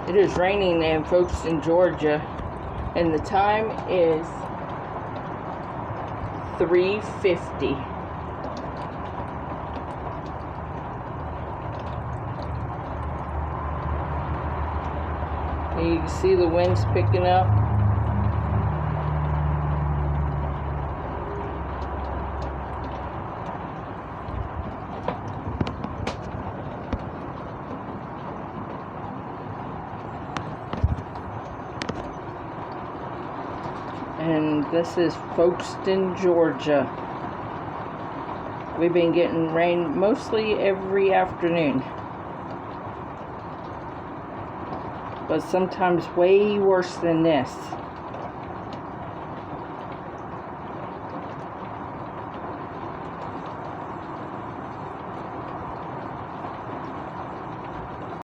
It is raining in Folkston, Georgia, and the time is 3:50. And you can see the winds picking up. And this is Folkston, Georgia. We've been getting rain mostly every afternoon, but sometimes way worse than this.